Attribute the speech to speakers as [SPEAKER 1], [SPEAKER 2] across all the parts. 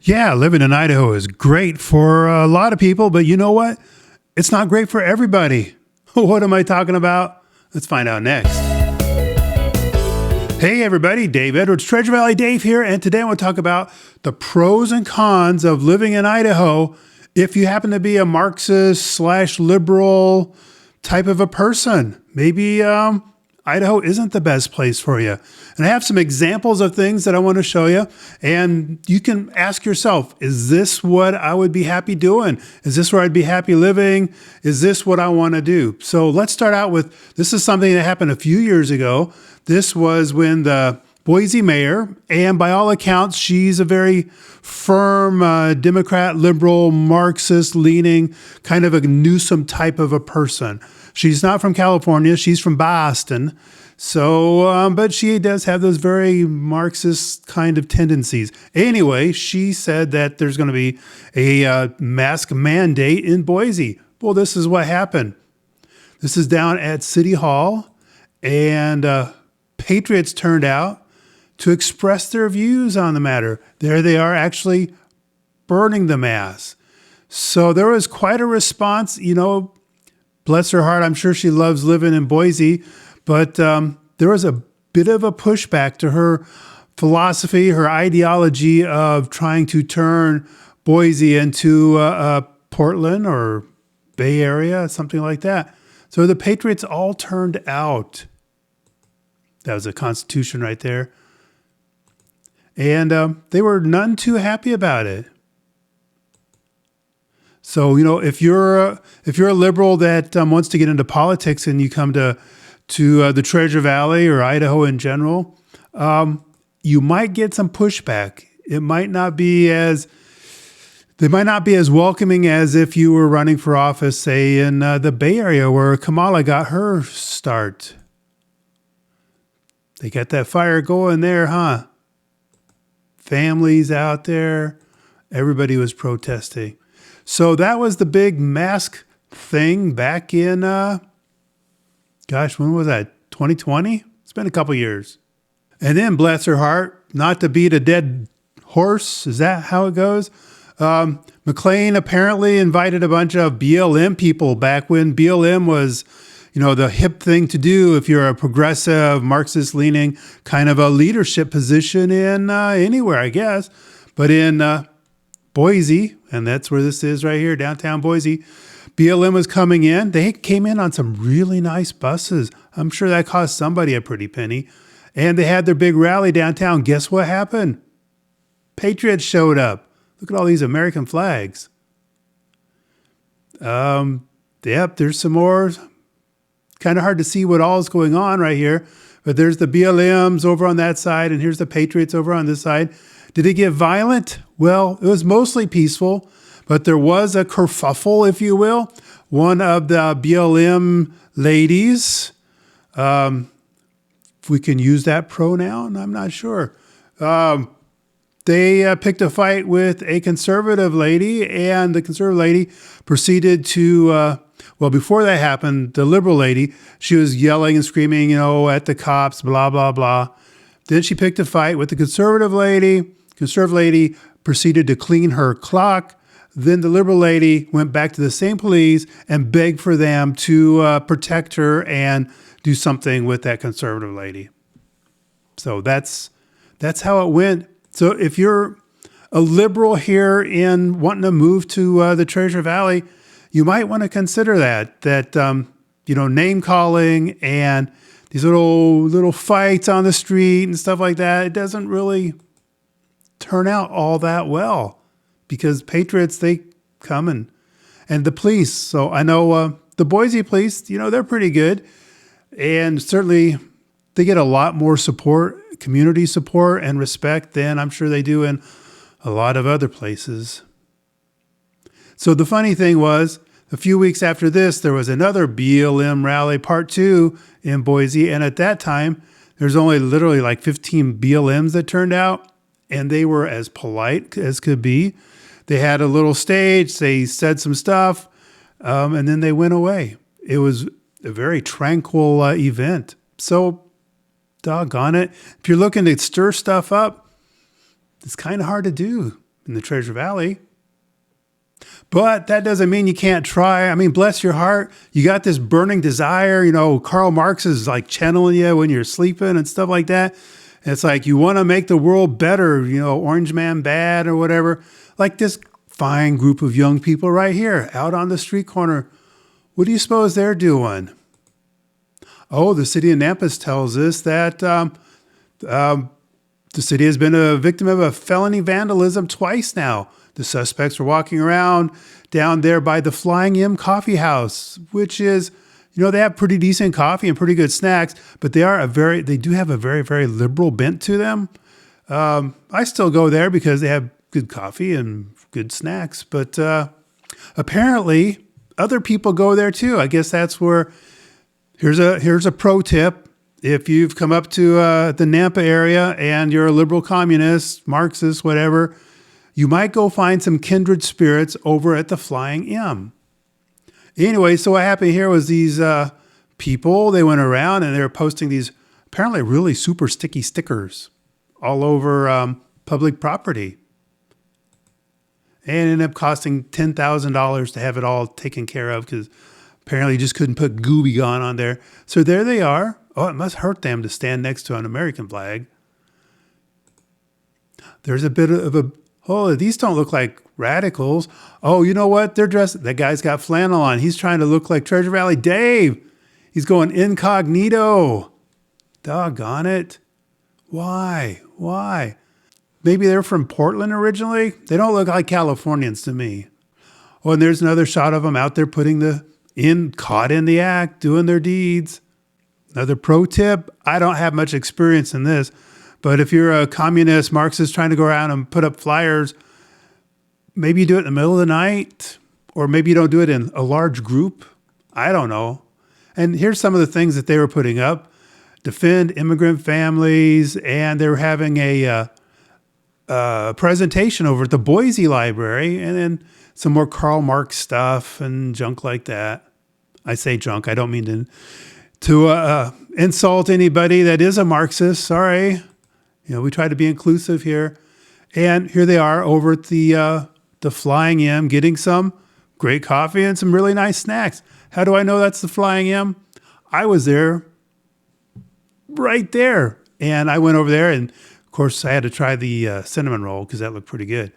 [SPEAKER 1] Yeah, living in Idaho is great for a lot of people, but you know what? It's not great for everybody. What am I talking about? Let's find out next. Hey everybody, Dave Edwards, Treasure Valley Dave here, and today I want to talk about the pros and cons of living in Idaho if you happen to be a Marxist/liberal type of a person. Maybe Idaho isn't the best place for you. And I have some examples of things that I want to show you. And you can ask yourself, is this what I would be happy doing? Is this where I'd be happy living? Is this what I want to do? So let's start out with, this is something that happened a few years ago. This was when the Boise mayor, and by all accounts, she's a very firm Democrat, liberal, Marxist-leaning, kind of a Newsom type of a person. She's not from California. She's from Boston. So, but she does have those very Marxist kind of tendencies. Anyway, she said that there's going to be a mask mandate in Boise. Well, this is what happened. This is down at City Hall, and patriots turned out to express their views on the matter. There they are actually burning the mask. So there was quite a response, bless her heart, I'm sure she loves living in Boise, but there was a bit of a pushback to her philosophy, her ideology of trying to turn Boise into Portland or Bay Area, something like that. So the patriots all turned out. That was the Constitution right there. And they were none too happy about it. So, if you're a liberal that wants to get into politics and you come to the Treasure Valley or Idaho in general, you might get some pushback. They might not be as welcoming as if you were running for office, say, in the Bay Area where Kamala got her start. They got that fire going there, huh? Families out there. Everybody was protesting. So that was the big mask thing back in, when was that? 2020? It's been a couple years. And then, bless her heart, not to beat a dead horse. Is that how it goes? McLean apparently invited a bunch of BLM people back when BLM was, the hip thing to do if you're a progressive, Marxist-leaning kind of a leadership position in anywhere, I guess. But in Boise, and that's where this is right here, downtown Boise, BLM was coming in. They came in on some really nice buses. I'm sure that cost somebody a pretty penny. And they had their big rally downtown. Guess what happened? Patriots showed up. Look at all these American flags. Yep, there's some more. Kind of hard to see what all is going on right here. But there's the BLMs over on that side, and here's the Patriots over on this side. Did it get violent? Well, it was mostly peaceful, but there was a kerfuffle, if you will. One of the BLM ladies, if we can use that pronoun, I'm not sure. They picked a fight with a conservative lady, and the conservative lady proceeded to, before that happened, the liberal lady, she was yelling and screaming, at the cops, blah, blah, blah. Then she picked a fight with the conservative lady. Conservative lady proceeded to clean her clock. Then the liberal lady went back to the same police and begged for them to protect her and do something with that conservative lady. So that's how it went. So if you're a liberal here in wanting to move to the Treasure Valley, you might want to consider that name calling and these little fights on the street and stuff like that, it doesn't really turn out all that well because patriots, they come and the police. So I know the Boise police, they're pretty good. And certainly they get a lot more support, community support and respect than I'm sure they do in a lot of other places. So the funny thing was, a few weeks after this, there was another BLM rally, part 2 in Boise. And at that time, there's only literally like 15 BLMs that turned out. And they were as polite as could be. They had a little stage. They said some stuff. And then they went away. It was a very tranquil event. So, doggone it. If you're looking to stir stuff up, it's kind of hard to do. in the Treasure Valley. But that doesn't mean you can't try. I mean, bless your heart. You got this burning desire. You know, Karl Marx is like channeling you when you're sleeping and stuff like that. It's like you want to make the world better, you know, Orange Man bad or whatever. Like this fine group of young people right here out on the street corner. What do you suppose they're doing? Oh, the city of Nampa tells us that the city has been a victim of a felony vandalism twice now. The suspects were walking around down there by the Flying M Coffee House, which is, you know, they have pretty decent coffee and pretty good snacks, but they do have a very, very liberal bent to them. I still go there because they have good coffee and good snacks, but apparently other people go there too. I guess that's where, here's a pro tip. If you've come up to the Nampa area and you're a liberal communist, Marxist, whatever, you might go find some kindred spirits over at the Flying M. Anyway, so what happened here was these people, they went around and they were posting these apparently really super sticky stickers all over public property. And it ended up costing $10,000 to have it all taken care of because apparently you just couldn't put Gooby Gone on there. So there they are. Oh, it must hurt them to stand next to an American flag. There's a bit of a, oh, these don't look like radicals. Oh, you know what? They're dressed, that guy's got flannel on. He's trying to look like Treasure Valley Dave. He's going incognito. Doggone it. Why? Maybe they're from Portland originally. They don't look like Californians to me. Oh, and there's another shot of them out there caught in the act, doing their deeds. Another pro tip, I don't have much experience in this, but if you're a communist Marxist trying to go around and put up flyers, maybe you do it in the middle of the night, or maybe you don't do it in a large group. I don't know. And here's some of the things that they were putting up. Defend immigrant families, and they were having a presentation over at the Boise Library, and then some more Karl Marx stuff and junk like that. I say junk. I don't mean to insult anybody that is a Marxist. Sorry. You know, we try to be inclusive here. And here they are over at the Flying M getting some great coffee and some really nice snacks. How do I know that's the Flying M? I was there, right there. And I went over there, and of course I had to try the cinnamon roll because that looked pretty good.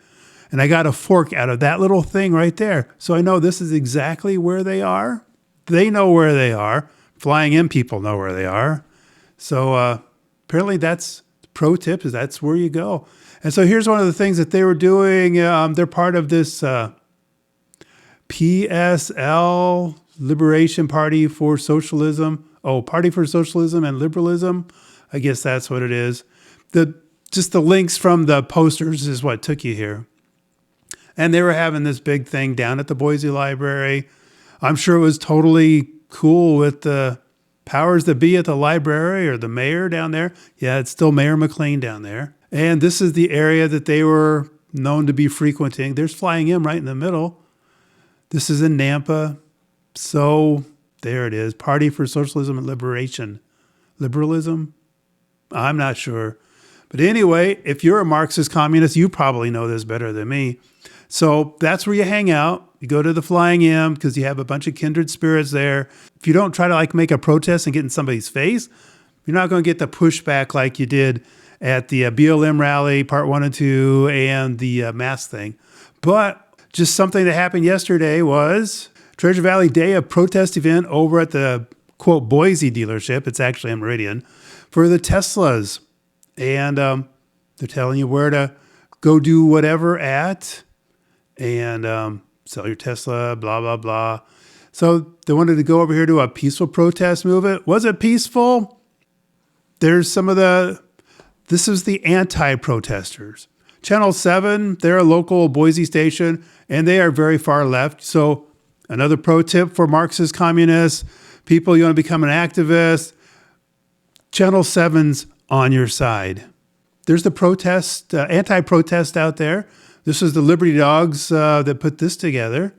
[SPEAKER 1] And I got a fork out of that little thing right there. So I know this is exactly where they are. They know where they are. Flying M people know where they are. So apparently that's pro tip, is that's where you go. And so here's one of the things that they were doing. They're part of this PSL, Liberation Party for Socialism. Oh, Party for Socialism and Liberalism. I guess that's what it is. Just the links from the posters is what took you here. And they were having this big thing down at the Boise Library. I'm sure it was totally cool with the powers that be at the library or the mayor down there. Yeah, it's still Mayor McLean down there. And this is the area that they were known to be frequenting. There's Flying M right in the middle. This is in Nampa. So there it is. Party for Socialism and Liberation. Liberalism? I'm not sure. But anyway, if you're a Marxist communist, you probably know this better than me. So that's where you hang out. You go to the Flying M because you have a bunch of kindred spirits there. If you don't try to make a protest and get in somebody's face, you're not going to get the pushback like you did at the BLM rally, part 1 and 2, and the mass thing. But just something that happened yesterday was Treasure Valley Day, a protest event over at the, quote, Boise dealership. It's actually in Meridian for the Teslas. And they're telling you where to go do whatever at and sell your Tesla, blah, blah, blah. So they wanted to go over here to a peaceful protest movement. Was it peaceful? There's this is the anti-protesters. Channel 7, they're a local Boise station, and they are very far left. So another pro tip for Marxist communists, people, you want to become an activist, Channel 7's on your side. There's the protest, anti-protest out there. This is the Liberty Dogs that put this together.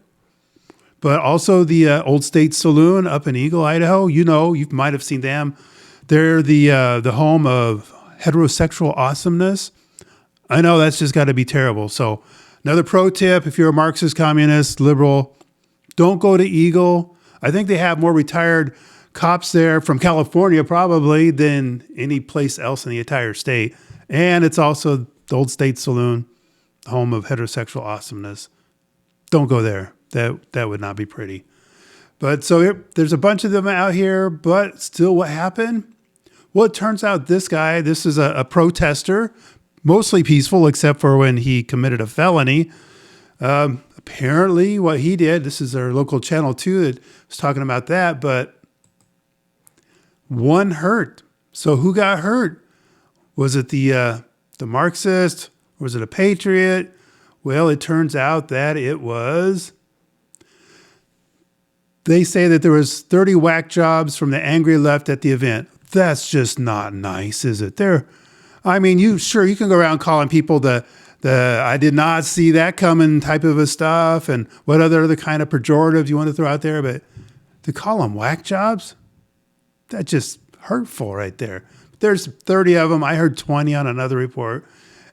[SPEAKER 1] But also the Old State Saloon up in Eagle, Idaho. You know, you might have seen them. They're the home of heterosexual awesomeness. I know that's just got to be terrible. So Another pro tip, if you're a Marxist, communist, liberal, don't go to Eagle. I think they have more retired cops there from California probably than any place else in the entire state. And it's also the old state saloon, home of heterosexual awesomeness. Don't go there. That would not be pretty. But so there's a bunch of them out here, but still what happened? Well, it turns out this guy, this is a protester, mostly peaceful, except for when he committed a felony. Apparently what he did, this is our local channel 2 that was talking about that, but one hurt. So who got hurt? Was it the Marxist? Or was it a patriot? Well, it turns out that it was. They say that there was 30 whack jobs from the angry left at the event. That's just not nice, is it? You can go around calling people the I did not see that coming type of a stuff and what other kind of pejoratives you want to throw out there, but to call them whack jobs, that's just hurtful right there. There's 30 of them. I heard 20 on another report.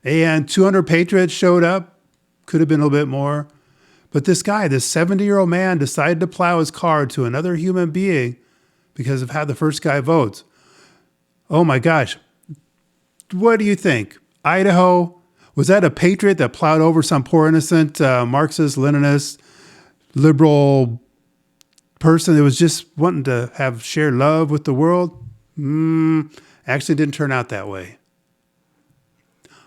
[SPEAKER 1] And 200 patriots showed up. Could have been a little bit more. But this guy, this 70-year-old man, decided to plow his car to another human being because of how the first guy votes. Oh my gosh. What do you think? Idaho, was that a patriot that plowed over some poor innocent Marxist, Leninist, liberal person that was just wanting to have share love with the world? Actually didn't turn out that way.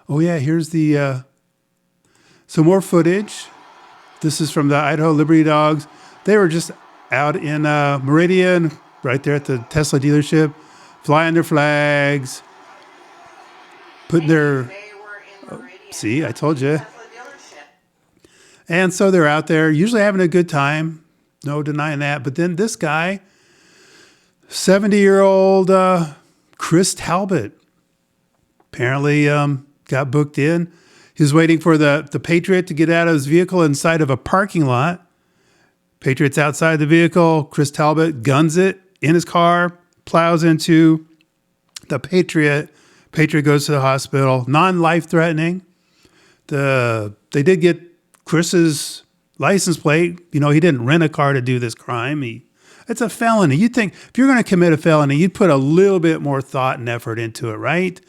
[SPEAKER 1] Oh yeah, here's the some more footage. This is from the Idaho Liberty Dogs. They were just out in Meridian, right there at the Tesla dealership, flying their flags, putting their. See, I told you. And so they're out there, usually having a good time. No denying that. But then this guy, 70-year-old Chris Talbot, apparently got booked in. He was waiting for the Patriot to get out of his vehicle inside of a parking lot. Patriot's outside the vehicle. Chris Talbot guns it in his car, plows into the Patriot. Patriot goes to the hospital. Non-life threatening. They did get Chris's license plate. He didn't rent a car to do this crime. It's a felony. You'd think if you're going to commit a felony, you'd put a little bit more thought and effort into it, right?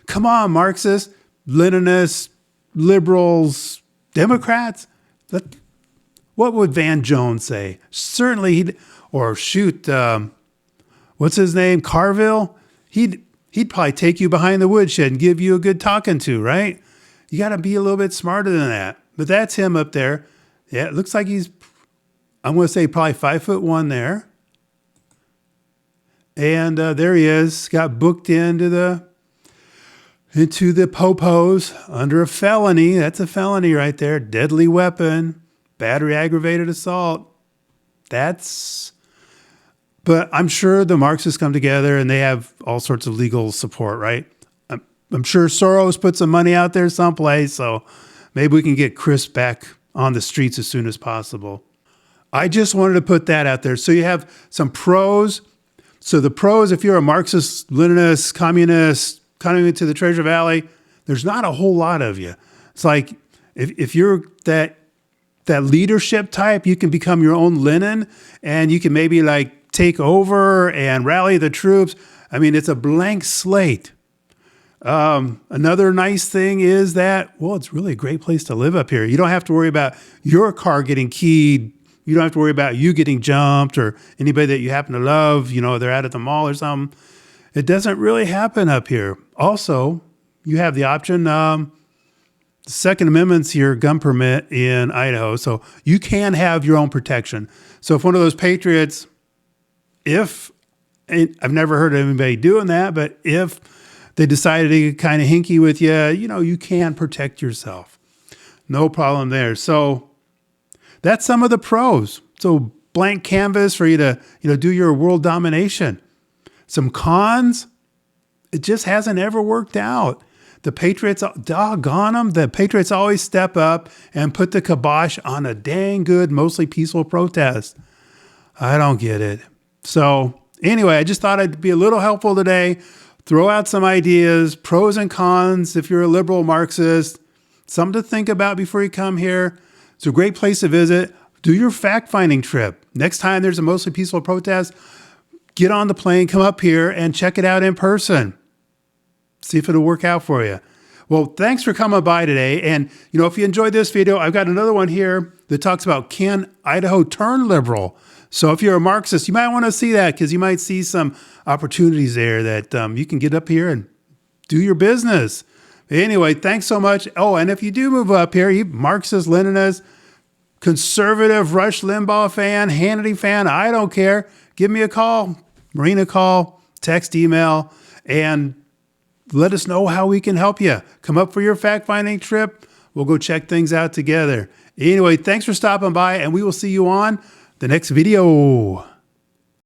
[SPEAKER 1] Come on, Marxists, Leninists, liberals, Democrats. What would Van Jones say? Certainly what's his name? Carville? He'd probably take you behind the woodshed and give you a good talking to, right? You got to be a little bit smarter than that. But that's him up there. Yeah, it looks like I'm going to say probably 5'1" there. And there he is, got booked into the popos under a felony. That's a felony right there. Deadly weapon, battery aggravated assault. But I'm sure the Marxists come together and they have all sorts of legal support, right? I'm sure Soros put some money out there someplace, so maybe we can get Chris back on the streets as soon as possible. I just wanted to put that out there. So you have some pros. So the pros, if you're a Marxist, Leninist, communist, coming into the Treasure Valley, there's not a whole lot of you. It's like if you're that leadership type, you can become your own Lenin and you can maybe like take over and rally the troops. It's a blank slate. Another nice thing is that, it's really a great place to live up here. You don't have to worry about your car getting keyed. You don't have to worry about you getting jumped or anybody that you happen to love, they're out at the mall or something. It doesn't really happen up here. Also, you have the option, the Second Amendment's your gun permit in Idaho, so you can have your own protection. So if one of those patriots, I've never heard of anybody doing that, but if they decided to get kind of hinky with you, you can protect yourself. No problem there. So that's some of the pros. So blank canvas for you to, do your world domination. Some cons, it just hasn't ever worked out. The Patriots, doggone them, the Patriots always step up and put the kibosh on a dang good, mostly peaceful protest. I don't get it. So anyway, I just thought I'd be a little helpful today. Throw out some ideas, pros and cons if you're a liberal Marxist, Something to think about before you come here. It's a great place to visit. Do your fact-finding trip. Next time there's a mostly peaceful protest, get on the plane, come up here, and check it out in person. See if it'll work out for you. Well, thanks for coming by today. And, if you enjoyed this video, I've got another one here that talks about, can Idaho turn liberal? So if you're a Marxist, you might want to see that, because you might see some opportunities there that you can get up here and do your business. Anyway, thanks so much. Oh, and if you do move up here, you Marxist, Leninist, conservative, Rush Limbaugh fan, Hannity fan, I don't care. Give me a call, Marina call, text, email, and let us know how we can help you. Come up for your fact-finding trip. We'll go check things out together. Anyway, thanks for stopping by, and we will see you on the next video.